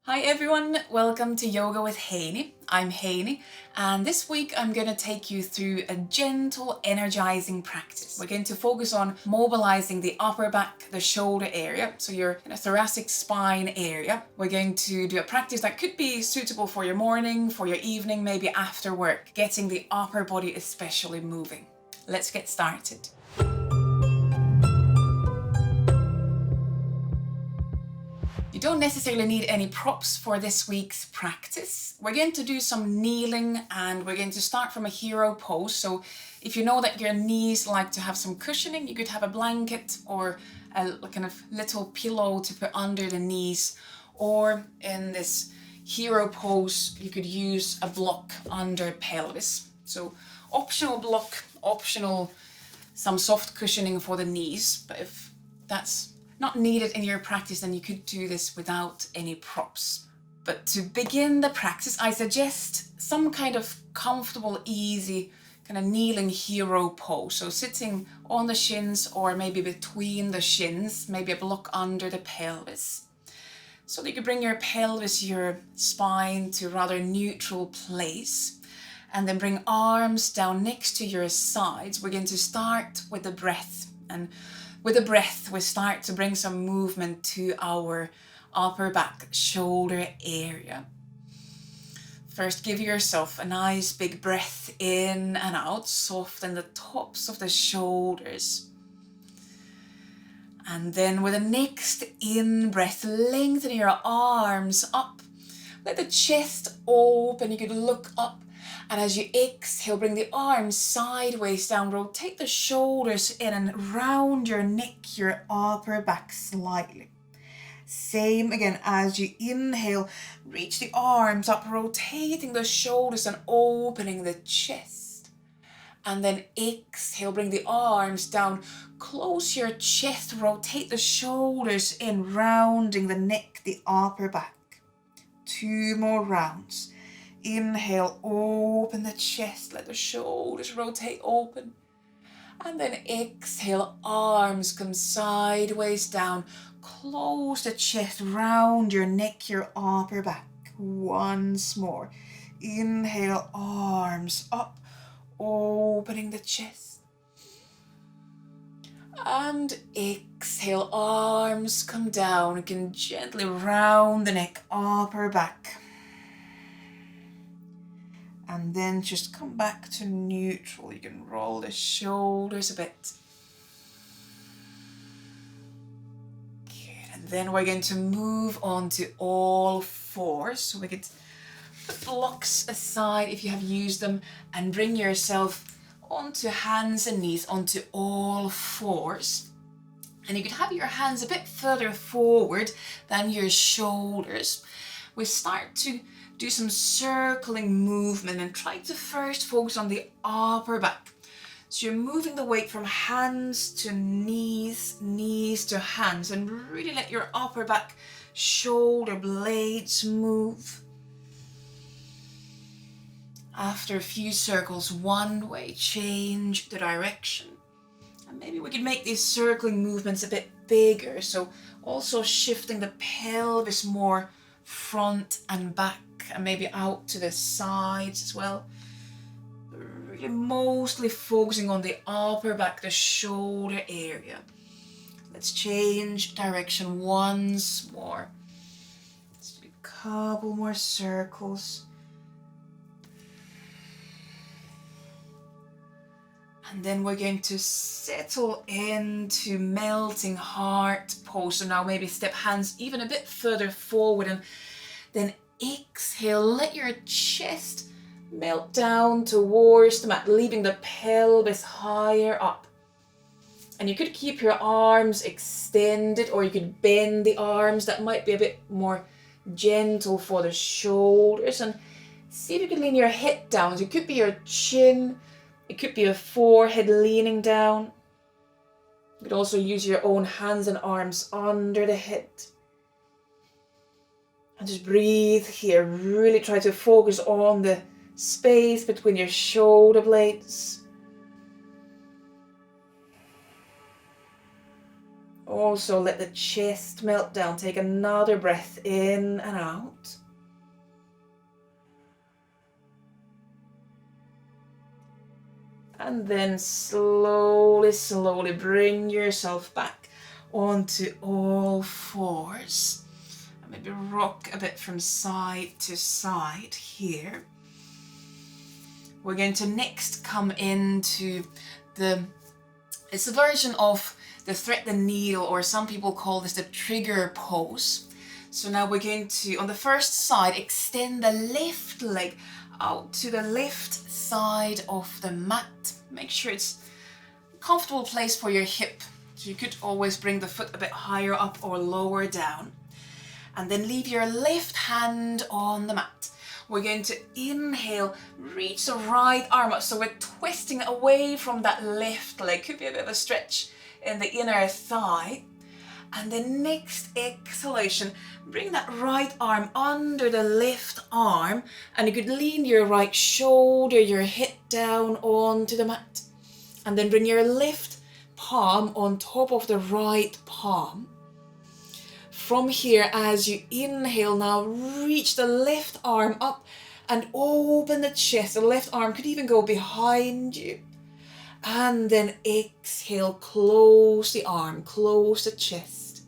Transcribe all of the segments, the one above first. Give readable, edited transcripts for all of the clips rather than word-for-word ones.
Hi everyone, welcome to Yoga with Heini. I'm Heini, and this week I'm going to take you through a gentle energizing practice. We're going to focus on mobilizing the upper back, the shoulder area, so your thoracic spine area. We're going to do a practice that could be suitable for your morning, for your evening, maybe after work, getting the upper body especially moving. Let's get started. You don't necessarily need any props for this week's practice. We're going to do some kneeling and we're going to start from a hero pose. So if you know that your knees like to have some cushioning, you could have a blanket or a kind of little pillow to put under the knees. Or in this hero pose, you could use a block under pelvis. So optional block, optional some soft cushioning for the knees. But if that's not needed in your practice, then you could do this without any props. But to begin the practice, I suggest some kind of comfortable, easy, kind of kneeling hero pose. So sitting on the shins or maybe between the shins, maybe a block under the pelvis. So that you can bring your pelvis, your spine to a rather neutral place. And then bring arms down next to your sides. We're going to start with the breath. And with the breath, we start to bring some movement to our upper back, shoulder area. First, give yourself a nice big breath in and out. Soften the tops of the shoulders. And then with the next in-breath, lengthen your arms up. Let the chest open. You could look up. And as you exhale, bring the arms sideways down, rotate the shoulders in and round your neck, your upper back slightly. Same again, as you inhale, reach the arms up, rotating the shoulders and opening the chest. And then exhale, bring the arms down, close your chest, rotate the shoulders in, rounding the neck, the upper back. 2 more rounds. Inhale, open the chest, let the shoulders rotate open. And then exhale, arms come sideways down. Close the chest, round your neck, your upper back. Once more. Inhale, arms up, opening the chest. And exhale, arms come down. You can gently round the neck, upper back. And then just come back to neutral. You can roll the shoulders a bit. Good. And then we're going to move on to all fours. So we could put blocks aside if you have used them and bring yourself onto hands and knees, onto all fours. And you could have your hands a bit further forward than your shoulders. We start to do some circling movement and try to first focus on the upper back. So you're moving the weight from hands to knees, knees to hands, and really let your upper back shoulder blades move. After a few circles one way, change the direction. And maybe we can make these circling movements a bit bigger. So also shifting the pelvis more front and back, and maybe out to the sides as well. Really mostly focusing on the upper back, the shoulder area. Let's change direction once more. Let's do a couple more circles. And then we're going to settle into melting heart pose. So now maybe step hands even a bit further forward and then exhale, let your chest melt down towards the mat, leaving the pelvis higher up. And you could keep your arms extended or you could bend the arms. That might be a bit more gentle for the shoulders. And see if you can lean your head down. So it could be your chin, it could be your forehead leaning down. You could also use your own hands and arms under the head. And just breathe here. Really try to focus on the space between your shoulder blades. also let the chest melt down. Take another breath in and out. And then slowly, slowly bring yourself back onto all fours. And maybe rock a bit from side to side here. We're going to next come into it's a version of the thread the needle, or some people call this the trigger pose. So now we're going to, on the first side, extend the left leg out to the left side of the mat. Make sure it's a comfortable place for your hip. So you could always bring the foot a bit higher up or lower down. And then leave your left hand on the mat. We're going to inhale, reach the right arm up. So we're twisting away from that left leg. Could be a bit of a stretch in the inner thigh. And the next exhalation, bring that right arm under the left arm, and you could lean your right shoulder, your head down onto the mat. And then bring your left palm on top of the right palm. From here, as you inhale now, reach the left arm up and open the chest. The left arm could even go behind you. And then exhale, close the arm, close the chest.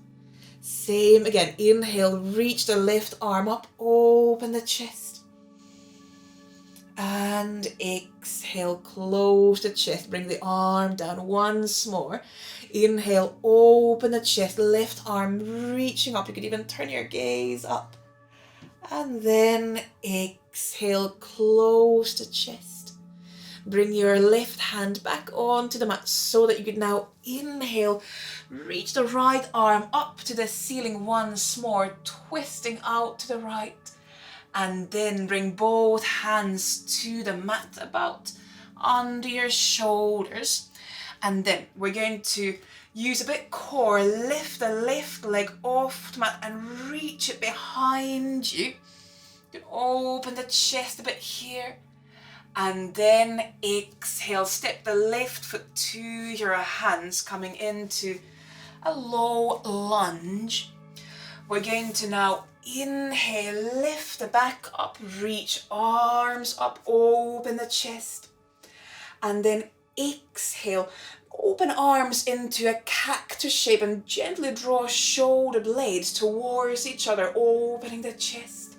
Same again, inhale, reach the left arm up, open the chest. And exhale, close the chest, bring the arm down once more. Inhale, open the chest, left arm reaching up. You could even turn your gaze up. And then exhale, close the chest. Bring your left hand back onto the mat so that you could now inhale, reach the right arm up to the ceiling once more, twisting out to the right. And then bring both hands to the mat about under your shoulders. And then we're going to use a bit core, lift the left leg off the mat and reach it behind you. You can open the chest a bit here. And then exhale, step the left foot to your hands, coming into a low lunge. We're going to now inhale, lift the back up, reach arms up, open the chest. And then exhale, open arms into a cactus shape and gently draw shoulder blades towards each other, opening the chest.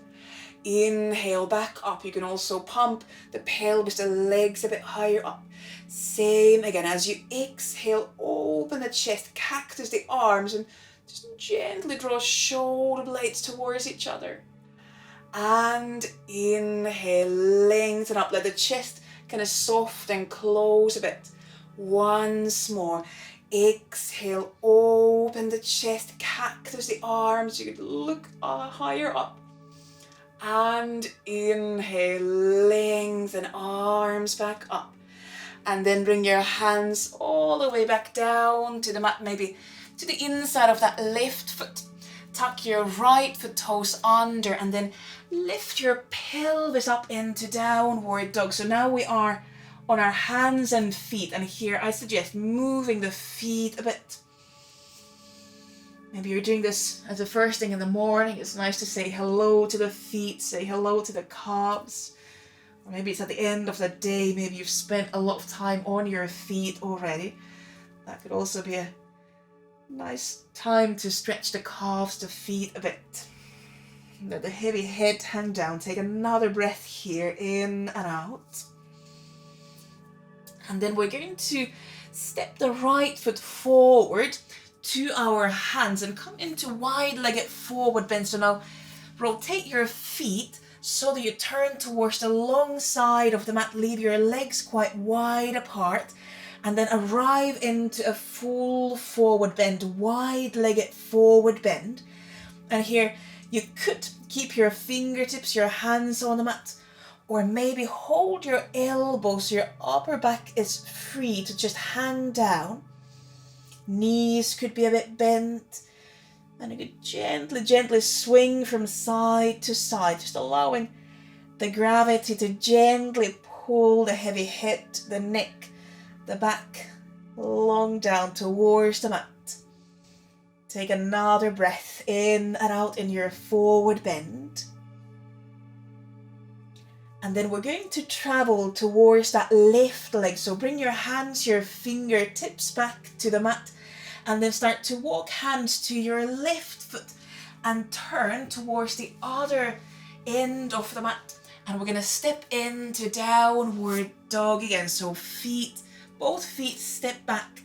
Inhale, back up. You can also pump the pelvis, the legs a bit higher up. Same again, as you exhale, open the chest, cactus the arms, and just gently draw shoulder blades towards each other. And inhale, lengthen up, let the chest kind of soften, close a bit. Once more. Exhale, open the chest, cactus the arms. You could look higher up. And inhale, lengthen arms back up. And then bring your hands all the way back down to the mat, maybe to the inside of that left foot. Tuck your right foot toes under and then lift your pelvis up into downward dog. So now we are on our hands and feet, and here I suggest moving the feet a bit. Maybe you're doing this as the first thing in the morning. It's nice to say hello to the feet, say hello to the calves. Or maybe it's at the end of the day, maybe you've spent a lot of time on your feet already. That could also be a nice time to stretch the calves, the feet a bit. Let the heavy head hang down. Take another breath here, in and out. And then we're going to step the right foot forward to our hands and come into wide-legged forward bend. So now rotate your feet so that you turn towards the long side of the mat. Leave your legs quite wide apart and then arrive into a full forward bend, wide-legged forward bend. And here you could keep your fingertips, your hands on the mat, or maybe hold your elbows so your upper back is free to just hang down. Knees could be a bit bent, and you could gently, gently swing from side to side, just allowing the gravity to gently pull the heavy head, the neck, the back, long down towards the mat. Take another breath in and out in your forward bend. And then we're going to travel towards that left leg. So bring your hands, your fingertips back to the mat, and then start to walk hands to your left foot and turn towards the other end of the mat. And we're going to step into downward dog again. So both feet step back.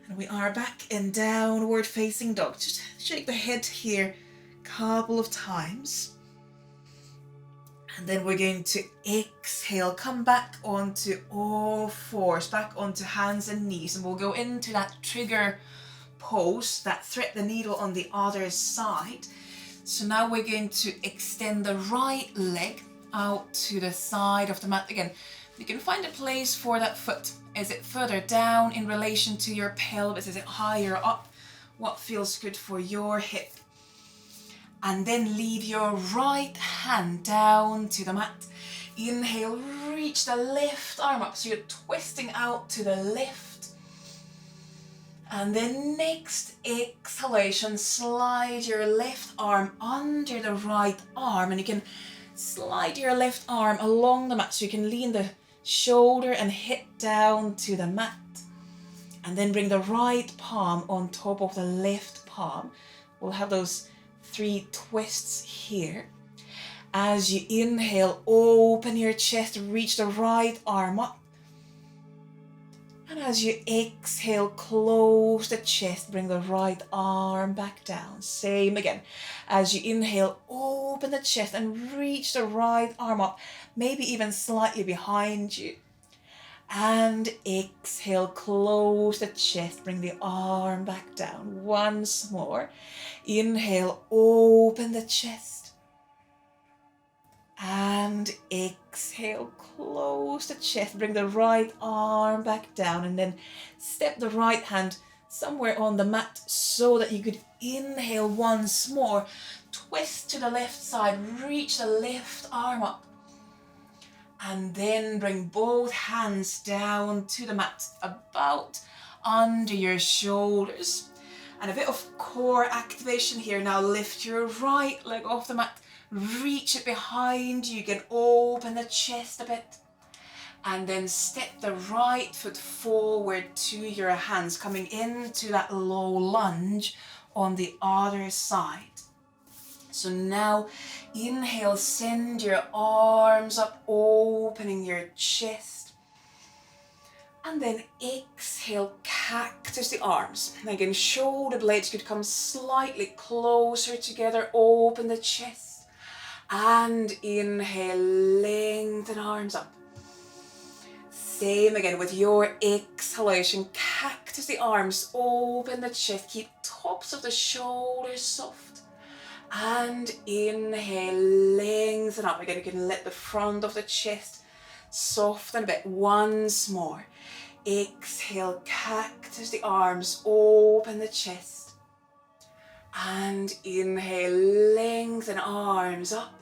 And we are back in downward facing dog. Just shake the head here a couple of times. And then we're going to exhale, come back onto all fours, back onto hands and knees. And we'll go into that trigger pose, that thread the needle on the other side. So now we're going to extend the right leg out to the side of the mat again. You can find a place for that foot. Is it further down in relation to your pelvis? Is it higher up? What feels good for your hip? And then leave your right hand down to the mat. Inhale, reach the left arm up. So you're twisting out to the left. And then next exhalation, slide your left arm under the right arm. And you can slide your left arm along the mat. So you can lean the shoulder and hip down to the mat. And then bring the right palm on top of the left palm. We'll have those 3 twists here. As you inhale, open your chest, reach the right arm up. And as you exhale, close the chest, bring the right arm back down. Same again. As you inhale, open the chest and reach the right arm up, maybe even slightly behind you. And exhale, close the chest, bring the arm back down. Once more. Inhale, open the chest. And exhale, close the chest, bring the right arm back down, and then step the right hand somewhere on the mat so that you could inhale once more. Twist to the left side, reach the left arm up. And then bring both hands down to the mat, about under your shoulders. And a bit of core activation here. Now lift your right leg off the mat, reach it behind you. You can open the chest a bit. And then step the right foot forward to your hands, coming into that low lunge on the other side. So now inhale, send your arms up, opening your chest. And then exhale, cactus the arms. And again, shoulder blades could come slightly closer together, open the chest. And inhale, lengthen arms up. Same again with your exhalation, cactus the arms, open the chest, keep tops of the shoulders soft. And inhale, lengthen up. Again, you can let the front of the chest soften a bit. Once more. Exhale, cactus the arms, open the chest. And inhale, lengthen arms up.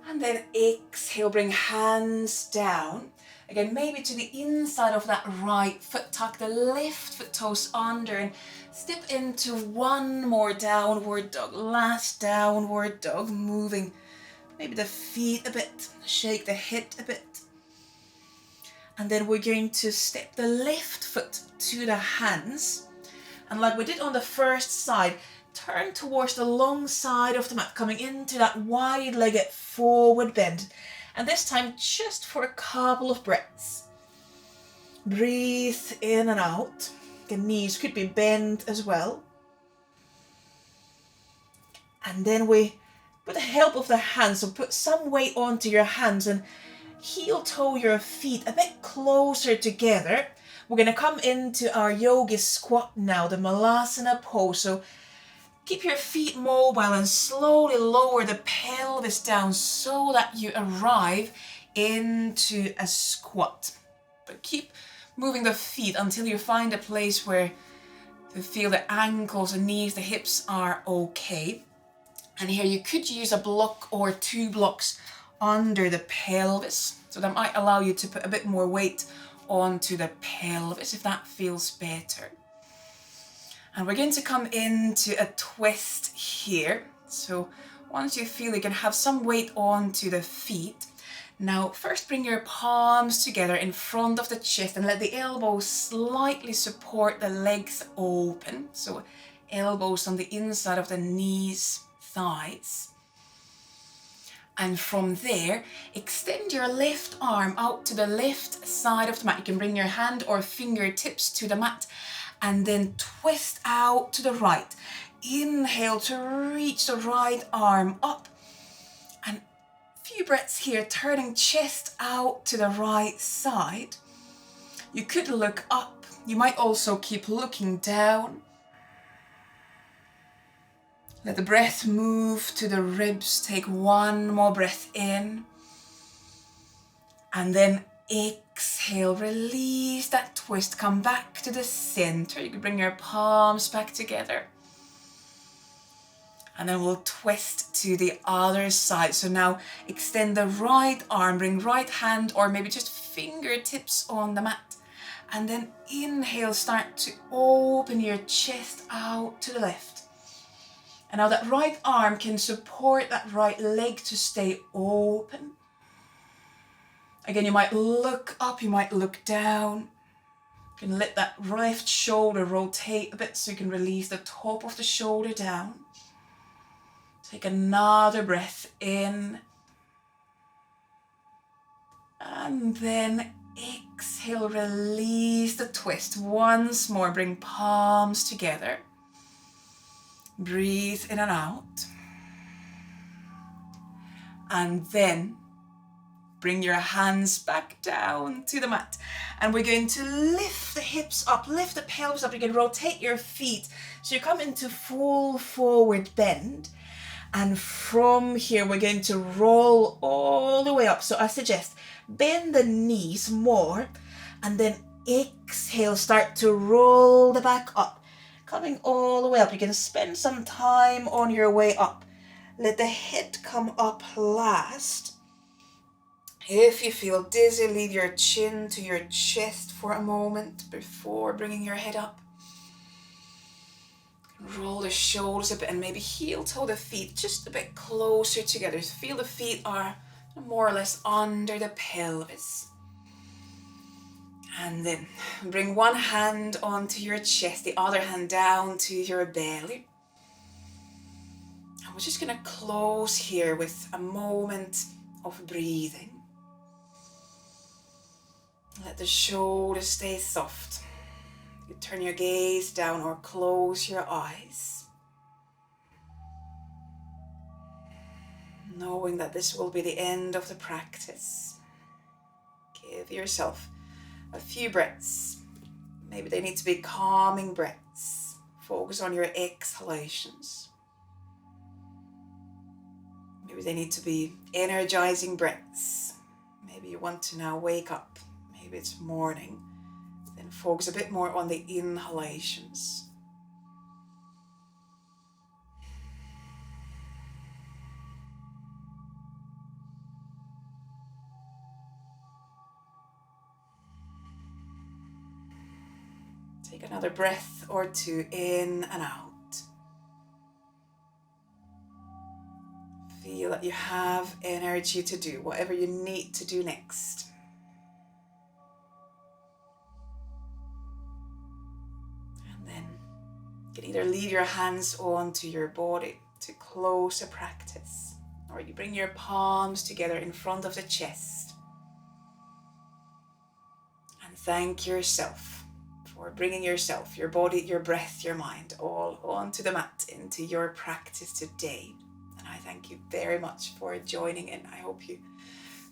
And then exhale, bring hands down. Again, maybe to the inside of that right foot, tuck the left foot toes under and step into one more downward dog. Last downward dog, moving maybe the feet a bit, shake the head a bit. And then we're going to step the left foot to the hands. And like we did on the first side, turn towards the long side of the mat, coming into that wide-legged forward bend. And this time just for a couple of breaths. Breathe in and out. The knees could be bent as well. And then we, with the help of the hands, so put some weight onto your hands and heel toe your feet a bit closer together. We're going to come into our yogi squat now, the malasana pose. So keep your feet mobile and slowly lower the pelvis down so that you arrive into a squat. But keep moving the feet until you find a place where you feel the ankles and knees, the hips are okay. And here you could use a block or 2 blocks under the pelvis. So that might allow you to put a bit more weight onto the pelvis if that feels better. And we're going to come into a twist here. So once you feel you can have some weight onto the feet, now first bring your palms together in front of the chest and let the elbows slightly support the legs open. So elbows on the inside of the knees, thighs. And from there, extend your left arm out to the left side of the mat. You can bring your hand or fingertips to the mat and then twist out to the right. Inhale to reach the right arm up. And a few breaths here, turning chest out to the right side. You could look up. You might also keep looking down. Let the breath move to the ribs. Take one more breath in. And then exhale, release that twist. Come back to the center. You can bring your palms back together. And then we'll twist to the other side. So now extend the right arm, bring right hand or maybe just fingertips on the mat. And then inhale, start to open your chest out to the left. And now that right arm can support that right leg to stay open. Again, you might look up, you might look down. You can let that left shoulder rotate a bit so you can release the top of the shoulder down. Take another breath in. And then exhale, release the twist. Once more, bring palms together. Breathe in and out. And then bring your hands back down to the mat. And we're going to lift the hips up, lift the pelvis up. You can rotate your feet. So you come into full forward bend. And from here, we're going to roll all the way up. So I suggest bend the knees more. And then exhale, start to roll the back up. Coming all the way up. You can spend some time on your way up. Let the head come up last. If you feel dizzy, leave your chin to your chest for a moment before bringing your head up. Roll the shoulders a bit and maybe heel toe the feet just a bit closer together. Feel the feet are more or less under the pelvis. And then bring one hand onto your chest, the other hand down to your belly. And we're just going to close here with a moment of breathing. Let the shoulders stay soft. You turn your gaze down or close your eyes. Knowing that this will be the end of the practice. Give yourself a few breaths. Maybe they need to be calming breaths. Focus on your exhalations. Maybe they need to be energizing breaths. Maybe you want to now wake up. Maybe it's morning. Then focus a bit more on the inhalations. Take another breath or two in and out. Feel that you have energy to do whatever you need to do next. And then you can either leave your hands onto your body to close the practice, or you bring your palms together in front of the chest and thank yourself for bringing yourself, your body, your breath, your mind all onto the mat into your practice today. And I thank you very much for joining in. I hope you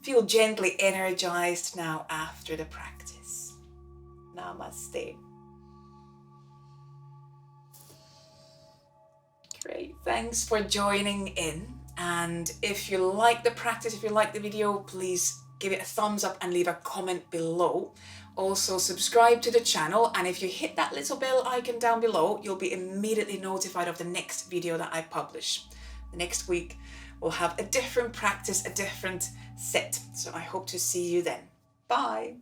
feel gently energized now after the practice. Namaste. Great, thanks for joining in. And if you like the practice, if you like the video, please give it a thumbs up and leave a comment below. Also subscribe to the channel, and if you hit that little bell icon down below, you'll be immediately notified of the next video that I publish. The next week we'll have a different practice, a different set. So I hope to see you then. Bye.